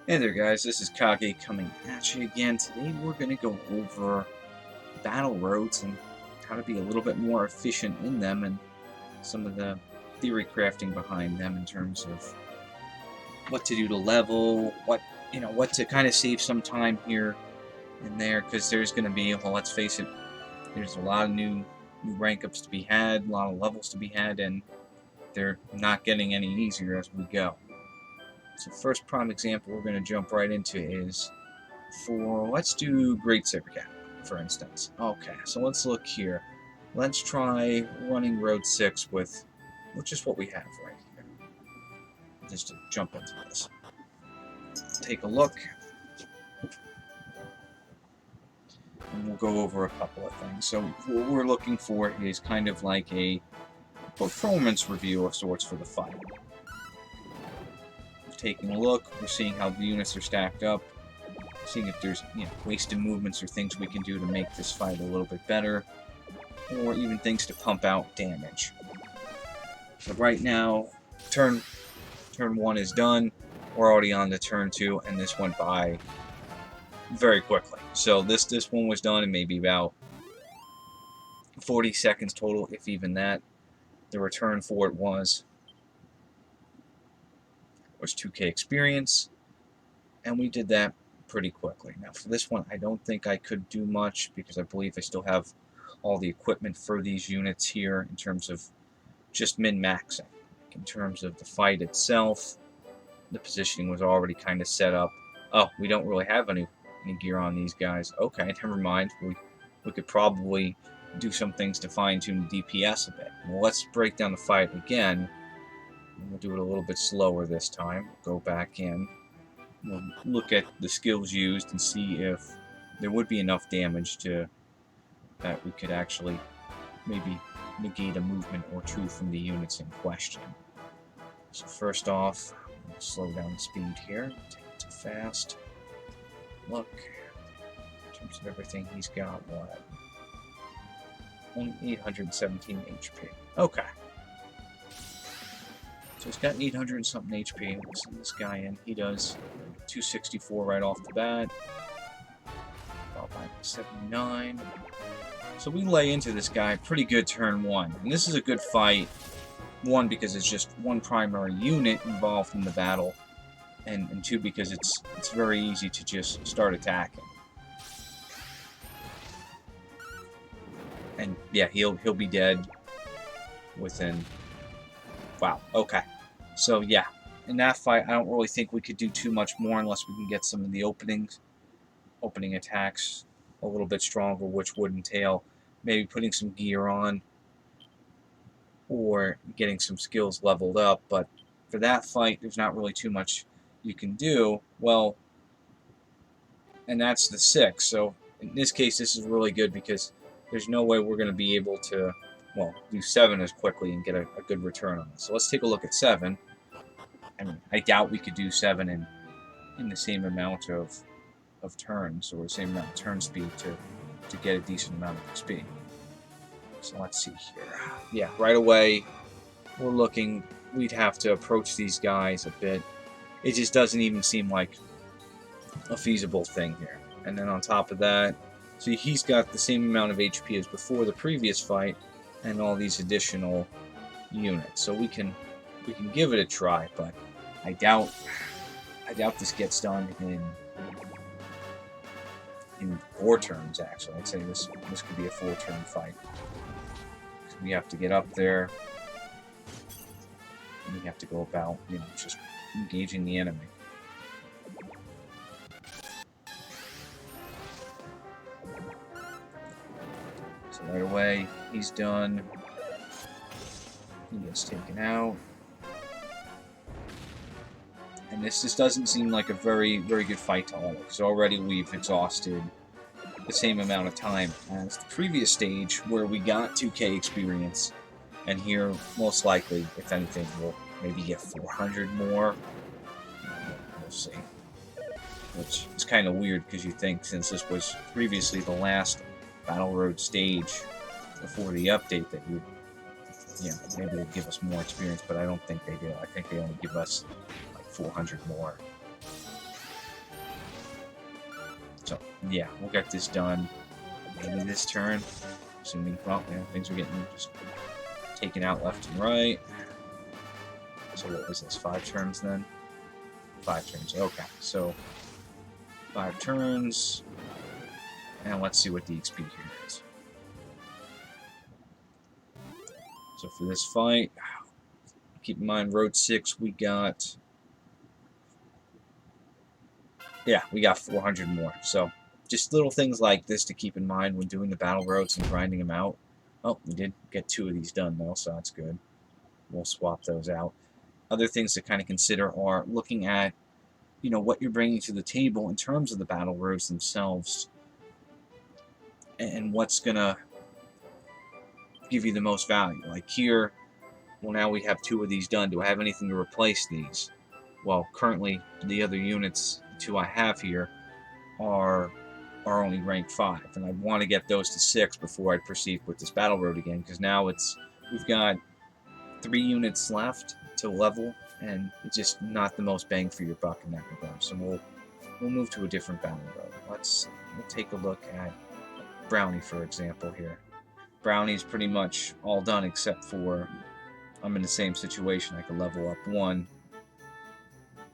Hey there guys, this is Kage coming at you again. Today we're going to go over battle roads and how to be a little bit more efficient in them and some of the theory crafting behind them in terms of what to do to level, what to kind of save some time here and there, because there's going to be, well, let's face it, there's a lot of new rank ups to be had, a lot of levels to be had, and they're not getting any easier as we go. So first prime example we're going to jump right into is let's do Great Saber Gap, for instance. Okay, so let's look here. Let's try running Road 6 with just what we have right here. Just to jump into this. Take a look. And we'll go over a couple of things. So what we're looking for is kind of like a performance review of sorts for the fight. Taking a look, we're seeing how the units are stacked up, seeing if there's wasted movements or things we can do to make this fight a little bit better, or even things to pump out damage. So right now, turn 1 is done, we're already on to turn 2, and this went by very quickly. So this one was done in maybe about 40 seconds total, if even that. The return for it was 2K experience, and we did that pretty quickly. Now for this one, I don't think I could do much because I believe I still have all the equipment for these units here in terms of just min-maxing. In terms of the fight itself, the positioning was already kind of set up. Oh, we don't really have any gear on these guys. Okay, never mind. We could probably do some things to fine-tune the DPS a bit. Well, let's break down the fight again. We'll do it a little bit slower this time. Go back in. We'll look at the skills used and see if there would be enough damage that we could actually maybe negate a movement or two from the units in question. So first off, we'll slow down the speed here. Take it to fast. Look, in terms of everything he's got, what? Only 817 HP. Okay. So he's got 800 and something HP. We'll send this guy in. He does 264 right off the bat. Followed by 79. So we lay into this guy pretty good turn 1. And this is a good fight. 1, because it's just one primary unit involved in the battle. And 2, because it's very easy to just start attacking. And yeah, he'll be dead within... Wow, okay. So yeah, in that fight, I don't really think we could do too much more unless we can get some of the opening attacks a little bit stronger, which would entail maybe putting some gear on or getting some skills leveled up. But for that fight, there's not really too much you can do. Well, and that's the 6. So in this case, this is really good because there's no way we're going to be able to, well, do 7 as quickly and get a good return on this. So let's take a look at 7. I mean, I doubt we could do 7 in the same amount of turns, or the same amount of turn speed to get a decent amount of XP. So let's see here. Yeah, right away, we're looking, we'd have to approach these guys a bit. It just doesn't even seem like a feasible thing here. And then on top of that, see, he's got the same amount of HP as before the previous fight, and all these additional units. So we can give it a try, but I doubt this gets done in 4 turns. Actually, I'd say this could be a 4-turn fight. We have to get up there, and we have to go about just engaging the enemy. So right away, he's done. He gets taken out. And this just doesn't seem like a very, very good fight to all, because already we've exhausted the same amount of time as the previous stage where we got 2K experience. And here, most likely, if anything, we'll maybe get 400 more. We'll see. Which is kind of weird, because you think since this was previously the last Battle Road stage before the update that maybe they'd give us more experience, but I don't think they do. I think they only give us like 400 more. So, yeah, we'll get this done. Maybe this turn. Assuming, well, yeah, things are getting just taken out left and right. So what was this, 5 turns then? 5 turns, okay. So, 5 turns. And let's see what the XP here is. So for this fight, keep in mind, Road 6, we got... Yeah, we got 400 more. So, just little things like this to keep in mind when doing the battle roads and grinding them out. Oh, we did get 2 of these done, though, so that's good. We'll swap those out. Other things to kind of consider are looking at, you know, what you're bringing to the table in terms of the battle roads themselves, and what's going to give you the most value. Like here, well, now we have 2 of these done. Do I have anything to replace these? Well, currently, the other units, the 2 I have here, are only rank 5, and I want to get those to 6 before I proceed with this battle road again, because now we've got 3 units left to level, and it's just not the most bang for your buck in that regard. So we'll move to a different battle road. We'll take a look at Brownie, for example, here. Brownie's pretty much all done except for I'm in the same situation. I can level up 1,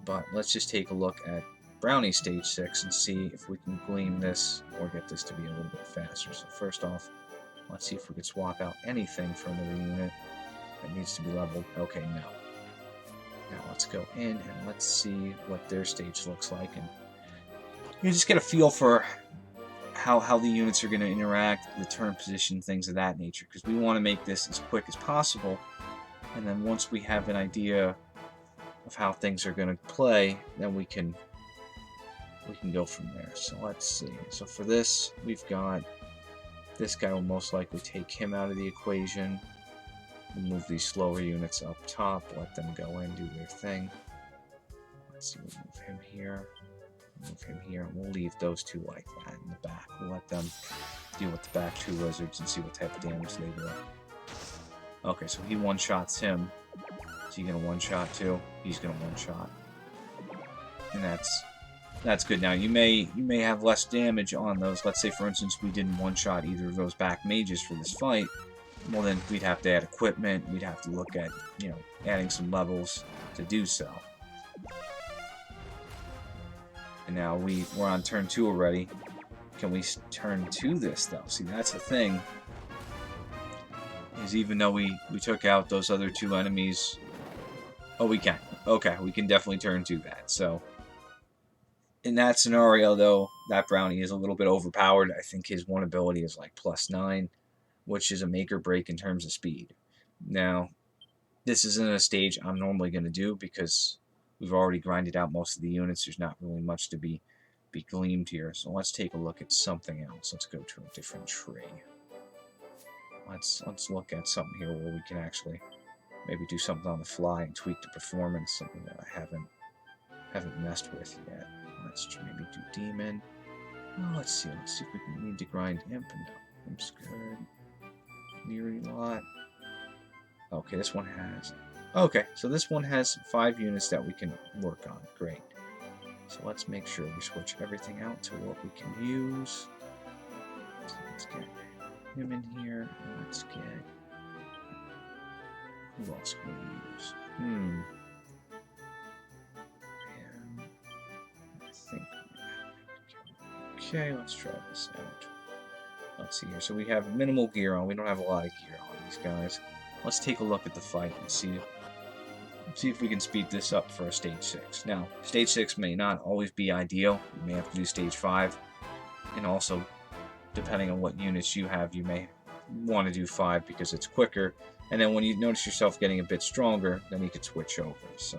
but let's just take a look at Brownie stage 6 and see if we can glean this or get this to be a little bit faster. So first off, let's see if we can swap out anything for another unit that needs to be leveled. Okay, no. Now let's go in and let's see what their stage looks like, and you just get a feel for how the units are going to interact, the turn position, things of that nature, because we want to make this as quick as possible, and then once we have an idea of how things are going to play, then we can go from there. So let's see. So for this, we've got this guy will most likely take him out of the equation. We'll move these slower units up top, let them go in, do their thing. Let's see, we'll move him here, and we'll leave those 2 like that in the back. We'll let them deal with the back 2 lizards and see what type of damage they do. Okay, so he one-shots him. Is he going to one-shot too? He's going to one-shot. And that's good. Now, you may have less damage on those. Let's say, for instance, we didn't one-shot either of those back mages for this fight. Well, then we'd have to add equipment. We'd have to look at, you know, adding some levels to do so. And now we're on turn 2 already. Can we turn 2 this, though? See, that's the thing. Is even though we took out those other 2 enemies... Oh, we can. Okay, we can definitely turn 2 that. So, in that scenario, though, that Brownie is a little bit overpowered. I think his one ability is like +9, which is a make or break in terms of speed. Now, this isn't a stage I'm normally going to do because we've already grinded out most of the units. There's not really much to be gleamed here. So let's take a look at something else. Let's go to a different tree. Let's look at something here where we can actually maybe do something on the fly and tweak the performance, something that I haven't messed with yet. Let's maybe do Demon. Oh, let's see if we need to grind Imp. No, Imp's good. Neary Lot. Okay, this one has... Okay, so this one has 5 units that we can work on. Great. So let's make sure we switch everything out to what we can use. So let's get him in here, and let's get... Who else can we use? And I think... Okay, let's try this out. Let's see here. So we have minimal gear on. We don't have a lot of gear on these guys. Let's take a look at the fight and see if we can speed this up for a stage 6. Now, stage 6 may not always be ideal. You may have to do stage 5. And also, depending on what units you have, you may want to do 5 because it's quicker. And then when you notice yourself getting a bit stronger, then you could switch over. So,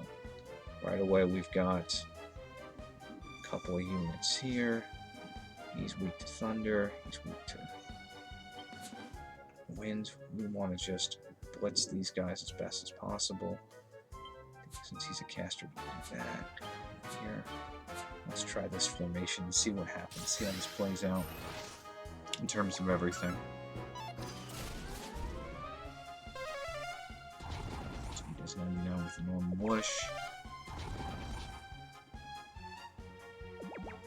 right away we've got a couple of units here. He's weak to thunder. He's weak to wind. We want to just blitz these guys as best as possible. Since he's a caster, we can do that. Here, let's try this formation and see what happens. See how this plays out in terms of everything. So he does 99 with a normal bush.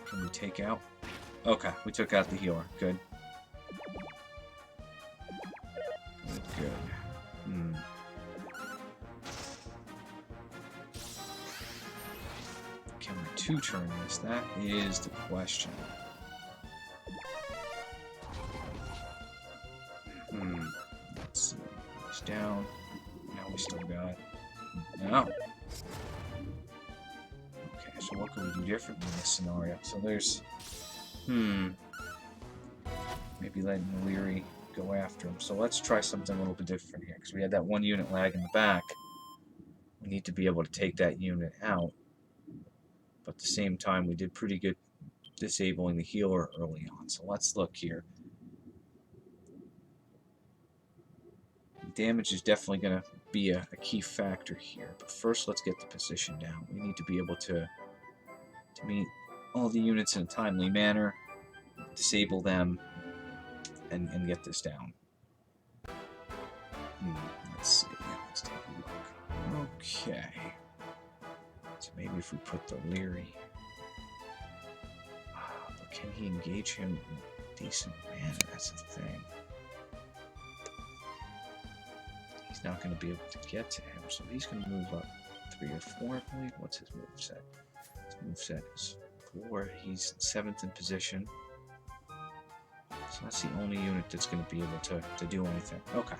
Can we take out? Okay, we took out the healer. Good. Good, good. Can we two-turn this? That is the question. Let's see. He's down. Now we still got... No. Okay, so what can we do different in this scenario? So there's... Maybe letting Leary go after him. So let's try something a little bit different here, because we had that one unit lag in the back. We need to be able to take that unit out. But at the same time, we did pretty good disabling the healer early on. So let's look here. Damage is definitely going to be a key factor here. But first, let's get the position down. We need to be able to meet all the units in a timely manner, disable them, and get this down. Let's see. Let's take a look. Okay. So maybe if we put the Leary... but can he engage him in a decent manner? That's the thing. He's not going to be able to get to him, so he's going to move up 3 or 4, I believe. What's his moveset? His moveset is 4. He's 7th in position. So that's the only unit that's going to be able to do anything. Okay.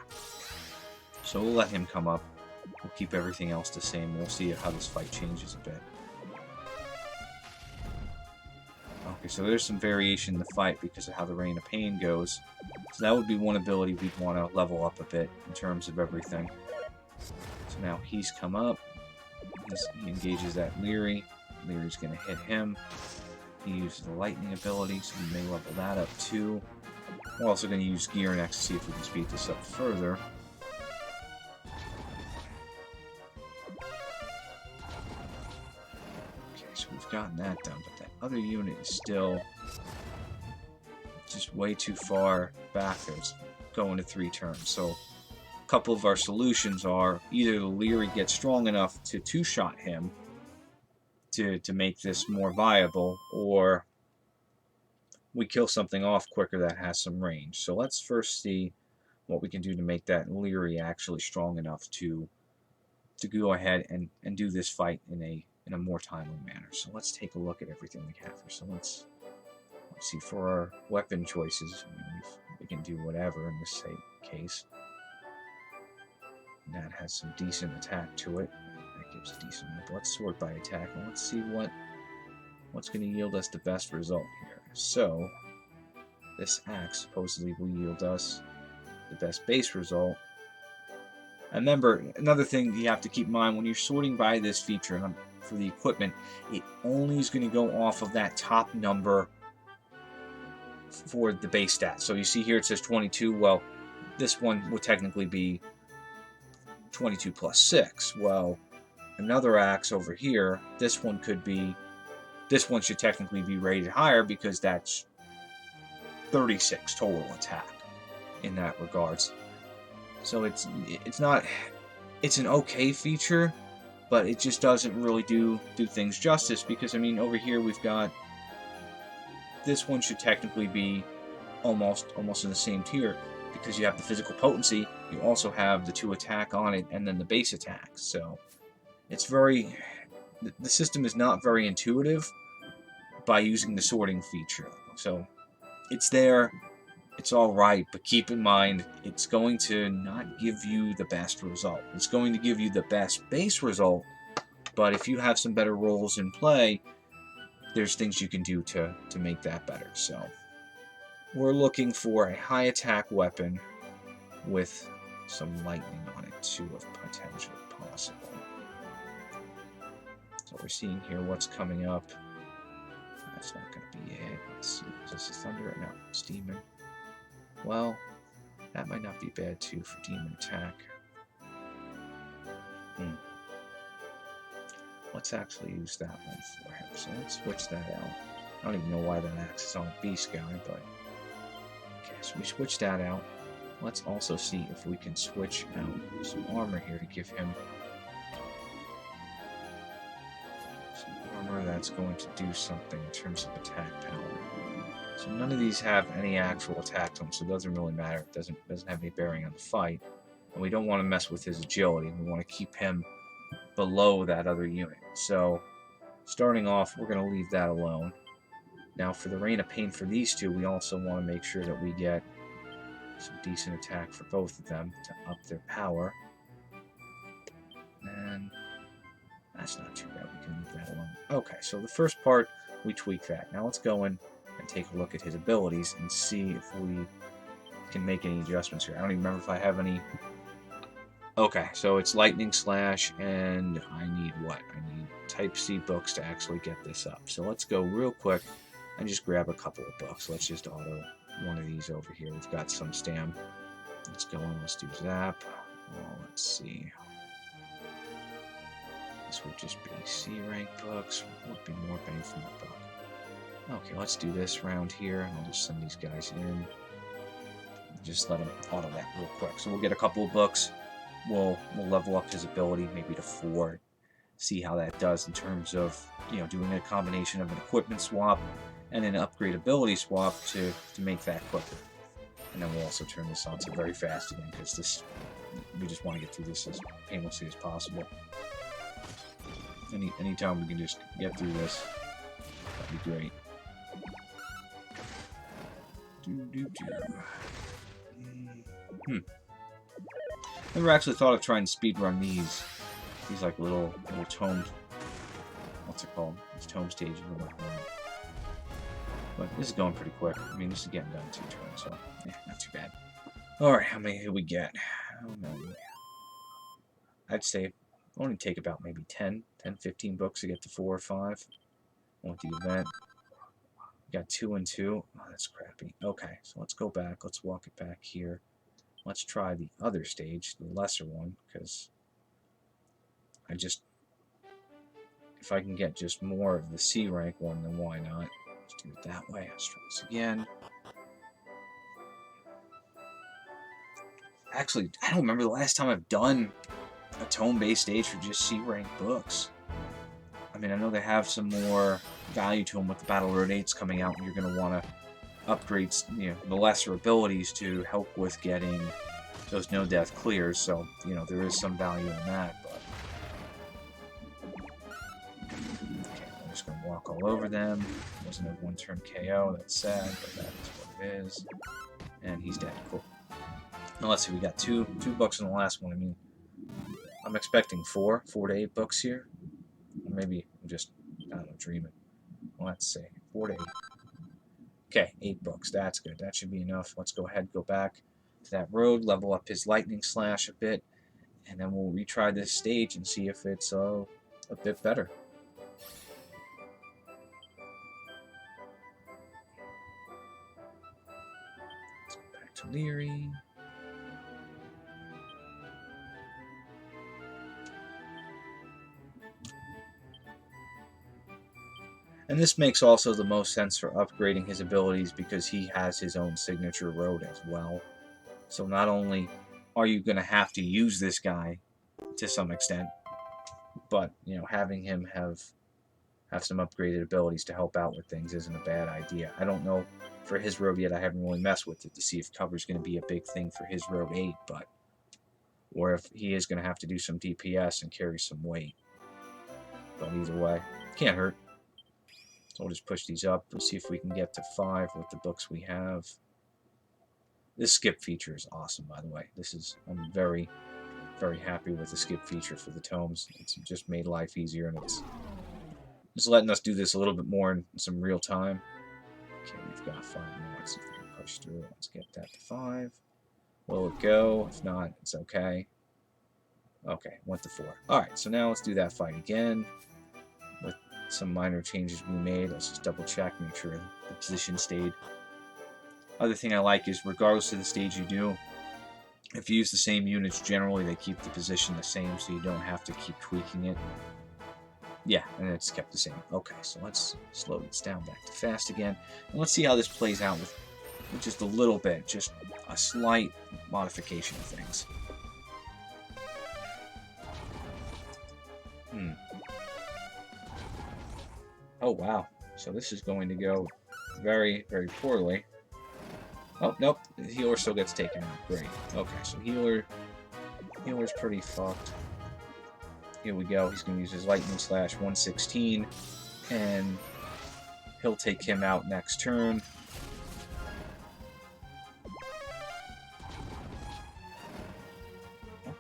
So we'll let him come up. We'll keep everything else the same. We'll see how this fight changes a bit. Okay, so there's some variation in the fight because of how the Reign of Pain goes. So that would be one ability we'd want to level up a bit in terms of everything. So now he's come up. He engages that Leary. Leary's going to hit him. He uses the lightning ability, so we may level that up too. We're also going to use Gear next to see if we can speed this up further. Okay, so we've gotten that done, but that other unit is still just way too far back. It's going to 3 turns. So a couple of our solutions are either the Leary gets strong enough to two-shot him to make this more viable, or we kill something off quicker that has some range. So let's first see what we can do to make that Leary actually strong enough to go ahead and do this fight in a more timely manner. So let's take a look at everything we have here. So let's see, for our weapon choices, we can do whatever in this case. And that has some decent attack to it. That gives a decent amount. Let's sort by attack, and let's see what's going to yield us the best result here. So this axe supposedly will yield us the best base result. And remember, another thing you have to keep in mind when you're sorting by this feature for the equipment, it only is going to go off of that top number for the base stat. So you see here it says 22. Well, this one would technically be 22 plus 6. Well, another axe over here, this one should technically be rated higher because that's 36 total attack in that regards. So it's an okay feature, but it just doesn't really do things justice, because I mean over here we've got this one should technically be almost in the same tier, because you have the physical potency, you also have the 2 attack on it, and then the base attack. So it's the system is not very intuitive by using the sorting feature. So it's there, it's alright, but keep in mind it's going to not give you the best result. It's going to give you the best base result, but if you have some better roles in play, there's things you can do to make that better. So we're looking for a high attack weapon with some lightning on it too, if potentially possible. So we're seeing here what's coming up. That's not going to be it. Let's see. Is this a thunder? No, it's demon. Well, that might not be bad too for demon attack. Let's actually use that one for him. So let's switch that out. I don't even know why that axe is on a beast guy, but okay, so we switch that out. Let's also see if we can switch out some armor here to give him some armor that's going to do something in terms of attack power. So none of these have any actual attack to them, so it doesn't really matter. It doesn't have any bearing on the fight. And we don't want to mess with his agility. We want to keep him below that other unit. So starting off, we're going to leave that alone. Now for the Reign of Pain for these two, we also want to make sure that we get some decent attack for both of them to up their power. And that's not too bad. We can leave that alone. Okay, so the first part, we tweak that. Now let's go in and take a look at his abilities and see if we can make any adjustments here. I don't even remember if I have any. Okay, so it's Lightning Slash, and I need what? I need Type C books to actually get this up. So let's go real quick and just grab a couple of books. Let's just auto one of these over here. We've got some stam. Let's go in, let's do Zap. Oh, let's see. This would just be C rank books. Would be more bang for my buck. Okay, let's do this round here, and I'll just send these guys in. Just let him auto that real quick. So we'll get a couple of books. We'll level up his ability maybe to 4. See how that does in terms of, you know, doing a combination of an equipment swap and an upgrade ability swap to make that quicker. And then we'll also turn this on to very fast again, because this, we just want to get through this as painlessly as possible. Anytime we can just get through this, that'd be great. Never actually thought of trying to speedrun these like little tomed, what's it called? These tome stages or whatnot. But this is going pretty quick. I mean, this is getting done in 2 turns, so yeah, not too bad. Alright, how many did we get? How many? I'd say only take about maybe 10, 15 books to get to 4 or 5. Won't do that. Got 2 and 2. Oh, that's crappy. Okay, so let's go back. Let's walk it back here. Let's try the other stage, the lesser one, because if I can get just more of the C rank one, then why not? Let's do it that way. Let's try this again. Actually, I don't remember the last time I've done a tome-based stage for just C rank books. I mean, I know they have some more value to them with the Battle Road 8s coming out, and you're going to want to upgrade, you know, the lesser abilities to help with getting those no-death clears, so, you know, there is some value in that, but... Okay, I'm just going to walk all over them. Wasn't a one-turn KO, that's sad, but that's what it is. And he's dead, cool. Now let's see, we got two books in the last one. I mean, I'm expecting 4 to 8 books here. Or maybe I'm just, I don't know, dreaming. Well, let's see, 4 to 8. Okay, 8 books, that's good. That should be enough. Let's go ahead and go back to that road, level up his Lightning Slash a bit, and then we'll retry this stage and see if it's a bit better. Let's go back to Leary. And this makes also the most sense for upgrading his abilities because he has his own signature road as well. So not only are you going to have to use this guy to some extent, but, you know, having him have some upgraded abilities to help out with things isn't a bad idea. I don't know for his road yet. I haven't really messed with it to see if cover's going to be a big thing for his road 8, or if he is going to have to do some DPS and carry some weight. But either way, can't hurt. So we'll just push these up. We'll see if we can get to 5 with the books we have. This skip feature is awesome, by the way. I'm very, very happy with the skip feature for the tomes. It's just made life easier, and it's just letting us do this a little bit more in some real time. Okay, we've got 5 more. Let's see if we can push through. Let's get that to 5. Will it go? If not, it's okay. Okay, went to 4. Alright, so now let's do that fight again. With some minor changes we made. Let's just double check, make sure the position stayed. Other thing I like is, regardless of the stage you do, if you use the same units, generally they keep the position the same, so you don't have to keep tweaking it. Yeah, and it's kept the same. Okay, so let's slow this down back to fast again. And let's see how this plays out with just a little bit, just a slight modification of things. Oh, wow. So this is going to go very, very poorly. Oh, nope. The healer still gets taken out. Great. Okay, so healer's pretty fucked. Here we go. He's going to use his Lightning Slash 116, and he'll take him out next turn.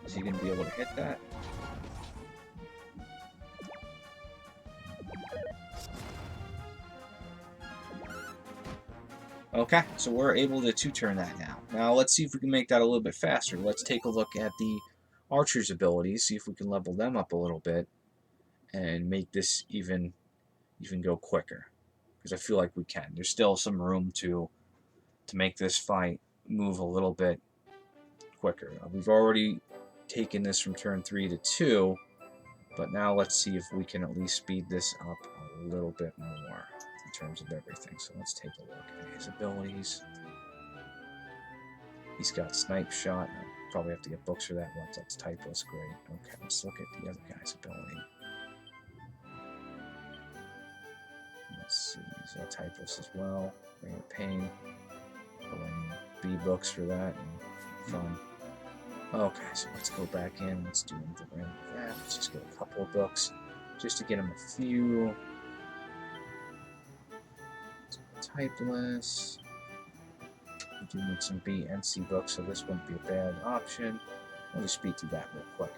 Is he going to be able to hit that? Okay, so we're able to two-turn that now. Now let's see if we can make that a little bit faster. Let's take a look at the archer's abilities, see if we can level them up a little bit and make this even go quicker. Because I feel like we can. There's still some room to make this fight move a little bit quicker. We've already taken this from turn 3 to 2, but now let's see if we can at least speed this up a little bit more in terms of everything. So let's take a look at his abilities. He's got Snipe Shot. I'll probably have to get books for that once. That's typeless. Great. Okay, let's look at the other guy's ability. Let's see. He's got typeless as well. Ring of Pain. B books for that. And fun. Okay, so let's go back in. Let's do the Ring of that. Let's just get a couple of books just to get him a few. Typeless. We do need some B and C books, so this wouldn't be a bad option. I'll just speed through that real quick.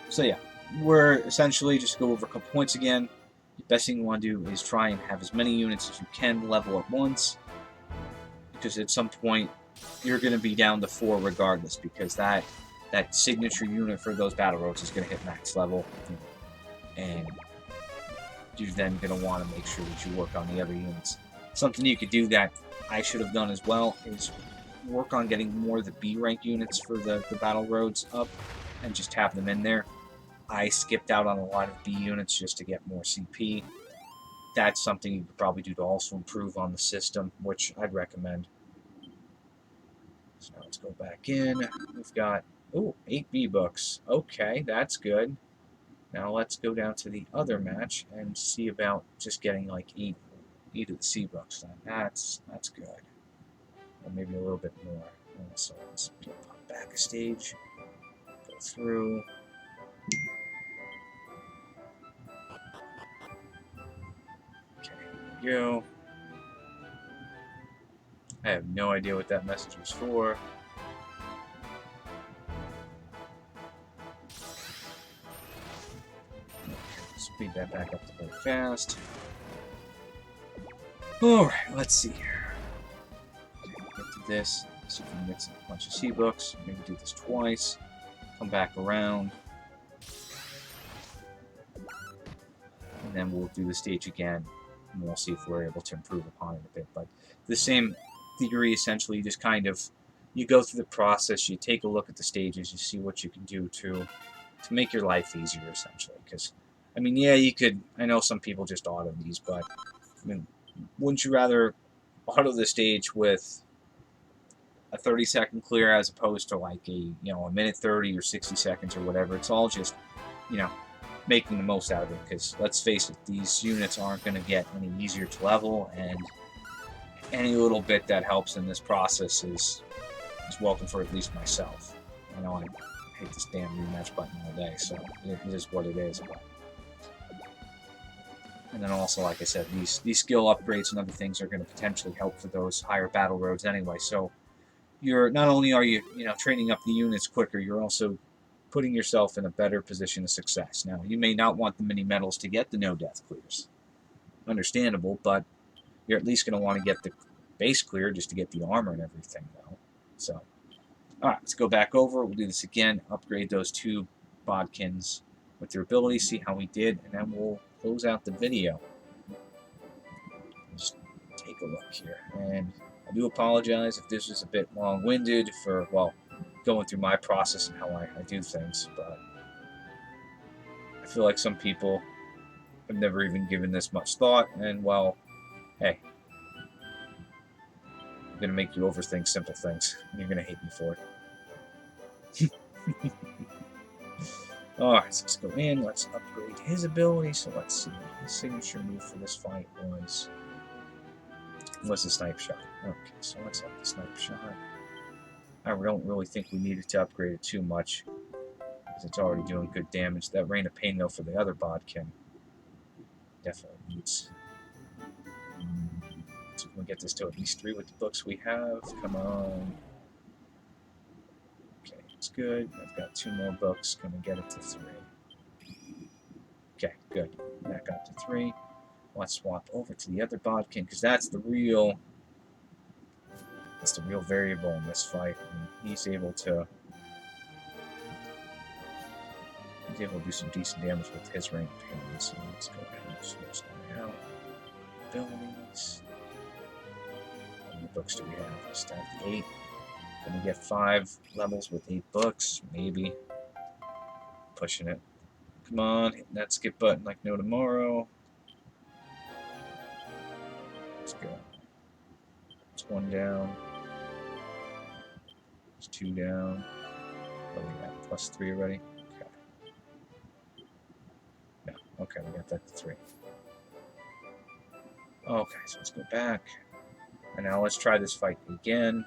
So yeah, we're essentially just go over a couple points again. The best thing you want to do is try and have as many units as you can level at once, because at some point you're going to be down to 4 regardless, because that signature unit for those battle roads is going to hit max level, and you're then going to want to make sure that you work on the other units. Something you could do that I should have done as well is work on getting more of the B rank units for the battle roads up and just have them in there. I skipped out on a lot of B units just to get more CP. That's something you could probably do to also improve on the system, which I'd recommend. So now let's go back in. We've got 8 B books. Okay, that's good. Now let's go down to the other match and see about just getting like 8 of the C books. That's good. Or maybe a little bit more. So let's pop back a stage. Go through. Okay, here we go. I have no idea what that message was for. Speed that back up very fast. Alright, let's see here. Okay, get to this. See if we can get a bunch of C books. Maybe do this twice. Come back around. And then we'll do the stage again. And we'll see if we're able to improve upon it a bit. But the same theory, essentially, you just kind of you go through the process, you take a look at the stages, you see what you can do to make your life easier, essentially. Because, I mean, yeah, you could, I know some people just auto these, but, I mean, wouldn't you rather auto the stage with a 30-second clear as opposed to like a minute 30 or 60 seconds or whatever? It's all just, making the most out of it, because let's face it, these units aren't going to get any easier to level, and any little bit that helps in this process is welcome for at least myself. I know I hate this damn rematch button all day, so it is what it is. But. And then also, like I said, these skill upgrades and other things are going to potentially help for those higher battle roads anyway. So you're not only are you training up the units quicker, you're also putting yourself in a better position of success. Now, you may not want the mini medals to get the no death clears. Understandable, but you're at least going to want to get the base clear just to get the armor and everything, though. So, alright, let's go back over. We'll do this again. Upgrade those 2 bodkins with their abilities, see how we did, and then we'll close out the video. Just take a look here. And I do apologize if this was a bit long-winded for, well, going through my process and how I do things, but I feel like some people have never even given this much thought, and, well, hey, I'm going to make you overthink simple things, and you're going to hate me for it. Alright, so let's go in, let's upgrade his ability. So let's see, his signature move for this fight was Was the snipe shot. Okay, so let's have the snipe shot. I don't really think we needed to upgrade it too much, because it's already doing good damage. That Rain of Pain, though, for the other bodkin definitely needs. So we can get this to at least 3 with the books we have. Come on. Okay, it's good. I've got 2 more books. Gonna get it to 3. Okay, good. That got to 3. Let's swap over to the other bodkin, because that's the real variable in this fight. And he's able to do some decent damage with his Rain of Pain. So let's go ahead and switch that out. Abilities. How many books do we have? We start at 8. Can we get 5 levels with 8 books? Maybe. Pushing it. Come on, hit that skip button like no tomorrow. Let's go. It's 1 down. It's 2 down. What do we got? Plus 3 already? Okay. No. Okay, we got that to 3. Okay, so let's go back. And now let's try this fight again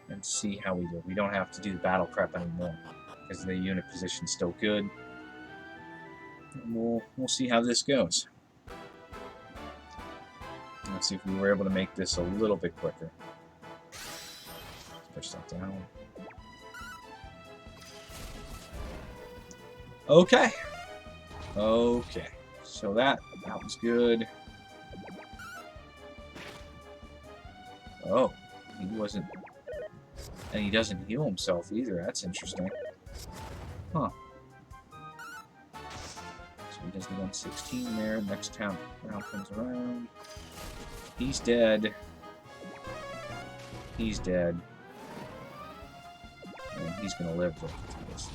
and see how we do. We don't have to do the battle prep anymore because the unit position's still good. And we'll see how this goes. Let's see if we were able to make this a little bit quicker. Let's push that down. Okay. Okay. So that was good. Oh, he wasn't... And he doesn't heal himself either. That's interesting. Huh. So he does the 116 there. Next time round comes around. He's dead. He's dead. And he's gonna live with this.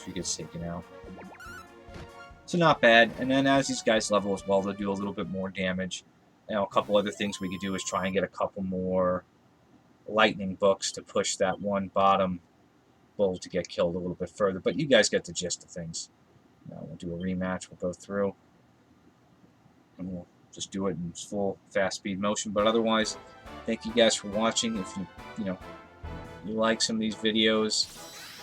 He gets taken out. So not bad. And then as these guys level as well, they'll do a little bit more damage. Now, a couple other things we could do is try and get a couple more lightning books to push that one bottom bull to get killed a little bit further. But you guys get the gist of things. Now we'll do a rematch. We'll go through. And we'll just do it in full fast speed motion. But otherwise, thank you guys for watching. If you like some of these videos,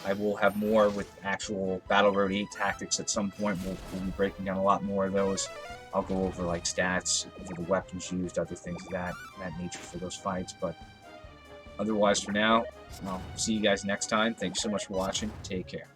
I will have more with actual Battle Road 8 tactics at some point. We'll be breaking down a lot more of those. I'll go over like stats, over the weapons used, other things of that nature for those fights. But otherwise, for now, I'll see you guys next time. Thanks so much for watching. Take care.